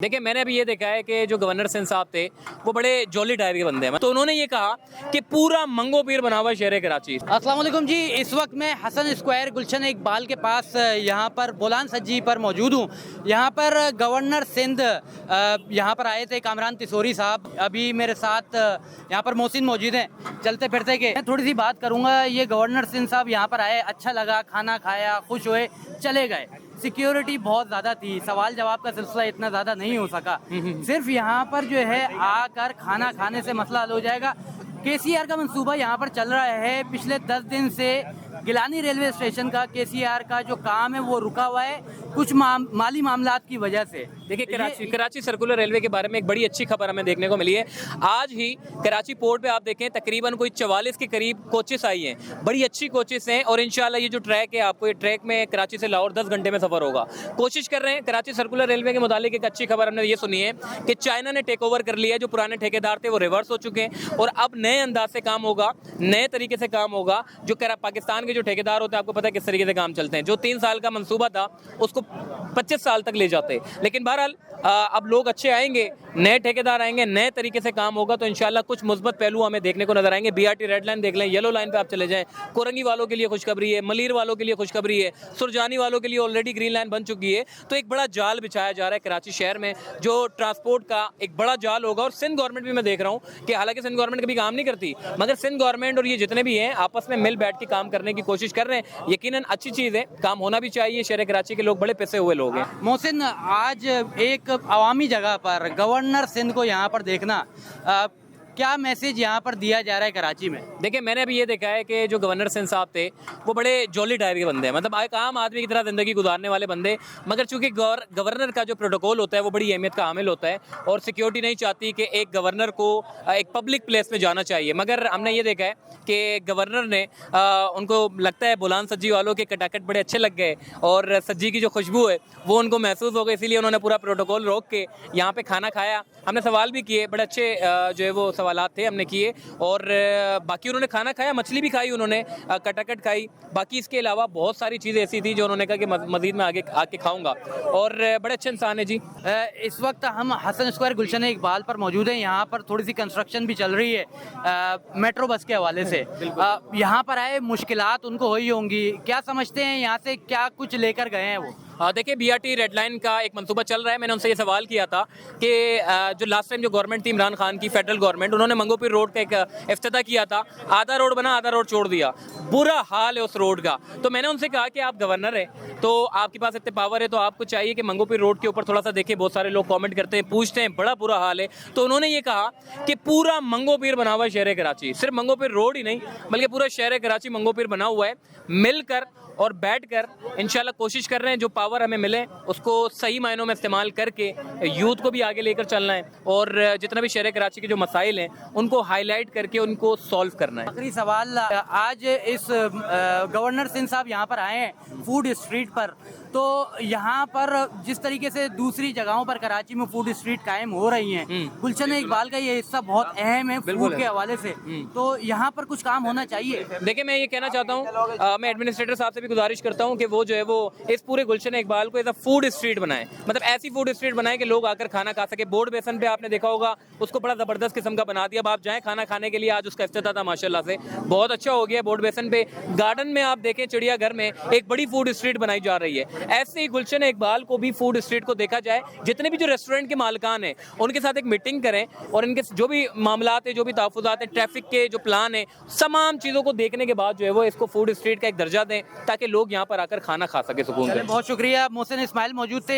देखिए, मैंने अभी ये देखा है कि जो गवर्नर सिंह साहब थे वो बड़े जॉली टाइप के बंदे हैं। तो उन्होंने ये कहा कि पूरा मंगो पीर बना हुआ शहर कराची। अस्सलाम वालेकुम जी। इस वक्त मैं हसन स्क्वायर गुलशन इकबाल के पास यहाँ पर बोलान सज्जी पर मौजूद हूँ। यहाँ पर गवर्नर सिंध यहाँ पर आए थे, कामरान तिसोरी साहब। अभी मेरे साथ यहाँ पर मोहसिन मौजूद हैं। चलते फिरते के मैं थोड़ी सी बात करूँगा। ये गवर्नर सिंध साहब यहाँ पर आए, अच्छा लगा, खाना खाया, खुश हुए, चले गए। सिक्योरिटी बहुत ज़्यादा थी, सवाल जवाब का सिलसिला इतना ज़्यादा नहीं हो सका। सिर्फ यहाँ पर जो है आकर खाना खाने से मसला हल हो जाएगा। केसीआर का मंसूबा यहाँ पर चल रहा है पिछले 10 दिन से। गिलानी रेलवे स्टेशन का केसीआर का जो काम है वो रुका हुआ है कुछ माली मामलात की वजह से। देखिए, कराची सर्कुलर रेलवे के बारे में एक बड़ी अच्छी खबर हमें देखने को मिली है। आज ही कराची पोर्ट पे आप देखें तकरीबन कोई 44 के करीब कोचेस आई हैं। बड़ी अच्छी कोचेस हैं और इंशाल्लाह ये जो ट्रैक है, आपको ये ट्रैक में कराची से लाहौर 10 घंटे में सफर होगा। कोशिश कर रहे हैं। कराची सर्कुलर रेलवे के मुतालिक एक अच्छी खबर हमने ये सुनी है कि चाइना ने टेक ओवर कर लिया है। जो पुराने ठेकेदार थे वो रिवर्स हो चुके हैं और अब नए अंदाज से काम होगा, नए तरीके से काम होगा। जो पाकिस्तान के जो ठेकेदार होते हैं, आपको पता है किस तरीके से काम चलते हैं। जो 3 साल का मंसूबा था उसको 25 साल तक ले जाते। लेकिन बहरहाल अब लोग अच्छे आएंगे, नए ठेकेदार आएंगे, नए तरीके से काम होगा तो इंशाल्लाह कुछ मुस्बत पहलू हमें देखने को नजर आएंगे। बीआरटी रेड लाइन देख लें, येलो लाइन पे आप चले जाएं। कोरंगी वालों के लिए खुशखबरी है, मलीर वालों के लिए खुशखबरी है, सुरजानी वालों के लिए ऑलरेडी ग्रीन लाइन बन चुकी है। तो एक बड़ा जाल बिछाया जा रहा है कराची शहर में, जो ट्रांसपोर्ट का एक बड़ा जाल होगा। और सिंध गवर्नमेंट भी मैं देख रहा हूँ कि हालांकि सिंध गवर्नमेंट कभी काम नहीं करती, मगर सिंध गवर्नमेंट और ये जितने भी हैं आपस में मिल बैठ के काम करने की कोशिश कर रहे हैं। यकीनन अच्छी चीज़ है, काम होना भी चाहिए। शहर कराची के लोग बड़े पैसे हुए लोग हैं। मोहसिन, आज एक अवामी जगह पर गवर्नर सिंध को यहाँ पर देखना, क्या मैसेज यहाँ पर दिया जा रहा है कराची में? देखिए, मैंने अभी ये देखा है कि जो गवर्नर सिंह साहब थे वो बड़े जॉली टाइप के बंदे हैं। मतलब एक आम आदमी की तरह ज़िंदगी गुजारने वाले बंदे, मगर चूंकि गवर्नर का जो प्रोटोकॉल होता है वो बड़ी अहमियत का हामिल होता है और सिक्योरिटी नहीं चाहती कि एक गवर्नर को एक पब्लिक प्लेस में जाना चाहिए। मगर हमने ये देखा है कि गवर्नर ने उनको लगता है बोलान सज्जी वालों के कटाकट बड़े अच्छे लग गए और सज्जी की जो खुशबू है वो उनको महसूस हो गई, इसीलिए उन्होंने पूरा प्रोटोकॉल रोक के यहाँ पे खाना खाया। हमने सवाल भी किए, बड़े अच्छे जो है वो सवालात थे हमने किए। और बाकी उन्होंने खाना खाया, मछली भी खाई उन्होंने, कटाकट खाई। बाकी इसके अलावा बहुत सारी चीज़ें ऐसी थी जो उन्होंने कहा कि मज़ीद मैं आगे आके खाऊंगा। और बड़े अच्छे इंसान है जी। इस वक्त हम हसन स्क्वायर गुलशन इकबाल पर मौजूद हैं। यहाँ पर थोड़ी सी कंस्ट्रक्शन भी चल रही है मेट्रो बस के हवाले से। यहाँ पर आए, मुश्किलात उनको हुई होंगी, क्या समझते हैं यहाँ से क्या कुछ लेकर गए हैं वो? देखिए, बीआरटी रेड लाइन का एक मंसूबा चल रहा है। मैंने उनसे ये सवाल किया था कि जो लास्ट टाइम जो गवर्नमेंट थी इमरान खान की, फेडरल गवर्नमेंट, उन्होंने मंगोपीर रोड का एक इफ्तिताह किया था। आधा रोड बना, आधा रोड छोड़ दिया। बुरा हाल है उस रोड का। तो मैंने उनसे कहा कि आप गवर्नर हैं तो आपके पास इतने पावर है तो आपको चाहिए कि मंगोपीर रोड के ऊपर थोड़ा सा देखिए। बहुत सारे लोग कॉमेंट करते हैं, पूछते हैं, बड़ा बुरा हाल है। तो उन्होंने ये कहा कि पूरा मंगोपीर बना हुआ है शहर कराची। सिर्फ मंगोपीर रोड ही नहीं बल्कि पूरा शहर कराची मंगोपीर बना हुआ है। मिलकर और बैठकर इंशाल्लाह कोशिश कर रहे हैं जो पावर हमें मिले उसको सही मायनों में इस्तेमाल करके यूथ को भी आगे लेकर चलना है और जितना भी शहर कराची के जो मसाइल हैं उनको हाईलाइट करके उनको सॉल्व करना है। आखिरी सवाल, आज इस गवर्नर सिंह साहब यहाँ पर आए हैं फूड स्ट्रीट पर, तो यहाँ पर जिस तरीके से दूसरी जगहों पर कराची में फूड स्ट्रीट कायम हो रही हैं, गुलशन इकबाल का ये हिस्सा बहुत अहम है फूड के हवाले से, तो यहाँ पर कुछ काम होना चाहिए। देखिए, मैं ये कहना चाहता हूँ, मैं एडमिनिस्ट्रेटर साहब से भी गुजारिश करता हूँ कि वो जो है वो इस पूरे गुलशन इकबाल को एज अ फूड स्ट्रीट बनाए। मतलब ऐसी फूड स्ट्रीट बनाए कि लोग आकर खाना खा सके। बोर्ड बेसन पे आपने देखा होगा उसको बड़ा जबरदस्त किस्म का बना दिया। अब आप जाएं खाना खाने के लिए, आज उसका इफ्तिताह था माशाल्लाह से, बहुत अच्छा हो गया। बोर्ड बेसन पे गार्डन में आप देखें, चिड़ियाघर में एक बड़ी फूड स्ट्रीट बनाई जा रही है। ऐसे ही गुलशन इकबाल को भी फूड स्ट्रीट को देखा जाए। जितने भी जो रेस्टोरेंट के मालिकान हैं उनके साथ एक मीटिंग करें और इनके जो भी मामलात है, जो भी तहफ़्फ़ुज़ात हैं, ट्रैफिक के जो प्लान है, तमाम चीज़ों को देखने के बाद जो है वो इसको फूड स्ट्रीट का एक दर्जा दें ताकि लोग यहाँ पर आकर खाना खा सके सुकून से। बहुत शुक्रिया। मोहसिन इस्माइल मौजूद थे।